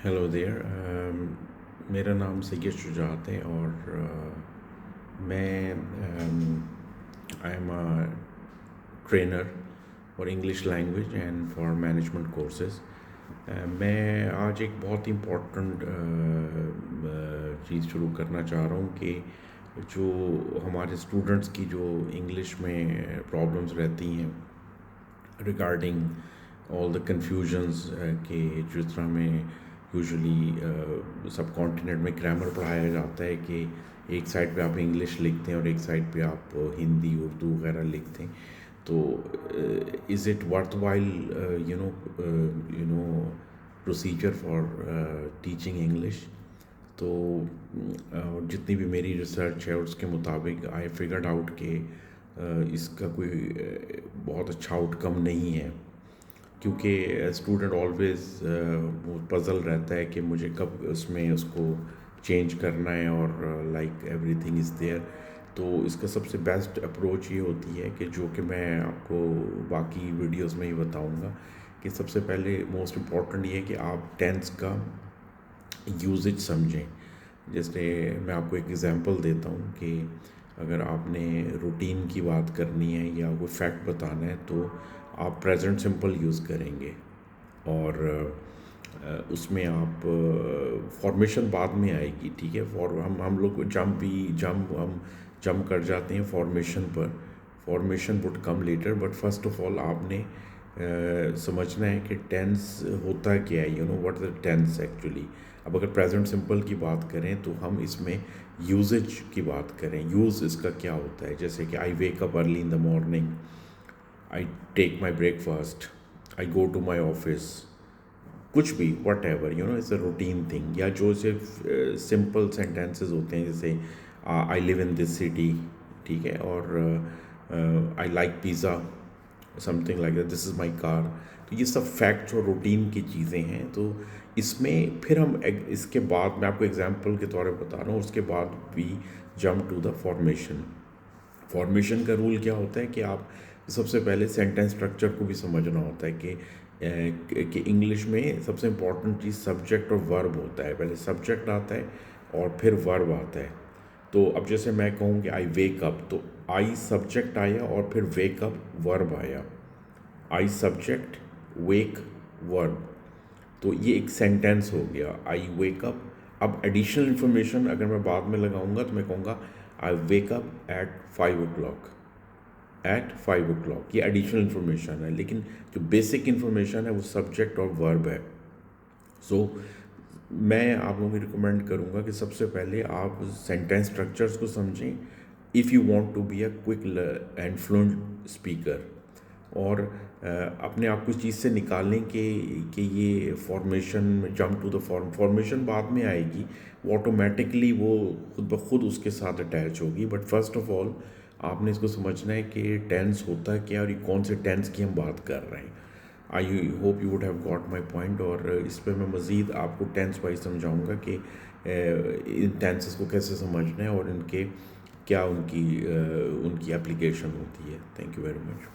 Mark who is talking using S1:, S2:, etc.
S1: Hello there. मेरा नाम सैयद शुजात है और मैं I am a trainer for English language and for management courses. मैं आज एक बहुत इम्पोर्टेंट चीज़ शुरू करना चाह रहा हूँ कि जो हमारे स्टूडेंट्स की जो इंग्लिश में प्रॉब्लम्स रहती हैं रिगार्डिंग ऑल द कन्फ्यूजन्स कि जिस तरह में यूजुअली सब कॉन्टिनेंट में ग्रामर पढ़ाया जाता है कि एक साइड पे आप इंग्लिश लिखते हैं और एक साइड पे आप हिंदी उर्दू वगैरह लिखते हैं। तो is it worth while you know procedure for teaching English. तो जितनी भी मेरी रिसर्च है उसके मुताबिक आई फिगर्ड आउट कि इसका कोई बहुत अच्छा आउटकम नहीं है, क्योंकि स्टूडेंट ऑलवेज़ वो पज़ल रहता है कि मुझे कब उसमें उसको चेंज करना है और लाइक एवरीथिंग इज़ देयर। तो इसका सबसे बेस्ट अप्रोच ये होती है कि जो कि मैं आपको बाकी वीडियोस में ही बताऊंगा कि सबसे पहले मोस्ट इम्पॉर्टेंट ये है कि आप टेंस का यूजेज समझें। जैसे मैं आपको एक एग्ज़ाम्पल देता हूँ कि अगर आपने रूटीन की बात करनी है या कोई फैक्ट बताना है तो आप प्रेजेंट सिंपल यूज़ करेंगे और उसमें आप फॉर्मेशन बाद में आएगी, ठीक है। फॉर हम लोग जंप कर जाते हैं फॉर्मेशन पर। Formation would come later, but first of all आपने समझना है कि टेंस होता क्या है, you know what the tense actually. अब अगर प्रेजेंट सिंपल की बात करें तो हम इसमें यूजेज की बात करें, यूज़ इसका क्या होता है। जैसे कि I wake up early in the morning, I take my breakfast, I go to my office, कुछ भी whatever, you know it's a routine thing. या जो सिर्फ सिंपल सेंटेंसेस होते हैं जैसे I live in this city, ठीक है, और I like pizza, something like that, this is my car. तो ये सब फैक्ट्स और रूटीन की चीज़ें हैं। तो इसमें फिर हम इसके बाद मैं आपको एग्जांपल के तौर पर बता रहा हूँ, उसके बाद we jump to the formation. Formation का रूल क्या होता है कि आप सबसे पहले सेंटेंस स्ट्रक्चर को भी समझना होता है कि इंग्लिश में सबसे इम्पॉर्टेंट चीज़ सब्जेक्ट और वर्ब होता है। पहले सब्जेक्ट आता है और फिर वर्ब आता है। तो अब जैसे मैं कहूँ कि आई वेक अप, तो आई सब्जेक्ट आया और फिर वेक अप वर्ब आया। आई सब्जेक्ट, वेक, वर्ब, तो ये एक सेंटेंस हो गया, आई वेक अप। अब एडिशनल इन्फॉर्मेशन अगर मैं बाद में लगाऊंगा तो मैं कहूँगा I wake up at 5 o'clock, at 5 o'clock। ये एडिशनल इन्फॉर्मेशन है, लेकिन जो बेसिक इन्फॉर्मेशन है वो सब्जेक्ट और वर्ब है। सो मैं आप लोगों को रिकमेंड करूँगा कि सबसे पहले आप सेंटेंस स्ट्रक्चर्स को समझें if you want to be a quick and fluent speaker. और अपने आप को इस चीज़ से निकालें कि ये फॉर्मेशन में जंप टू द फॉर्मेशन बाद में आएगी, वो ऑटोमेटिकली वो खुद ब खुद उसके साथ अटैच होगी। बट फर्स्ट ऑफ ऑल आपने इसको समझना है कि टेंस होता है क्या और ये कौन से टेंस की हम बात कर रहे हैं। I hope you would have got my point. और इस पर मैं मज़ीद आपको टेंस वाइज समझाऊँगा कि इन टेंसेस को कैसे समझना है और इनके क्या उनकी एप्लीकेशन होती है। Thank you very much.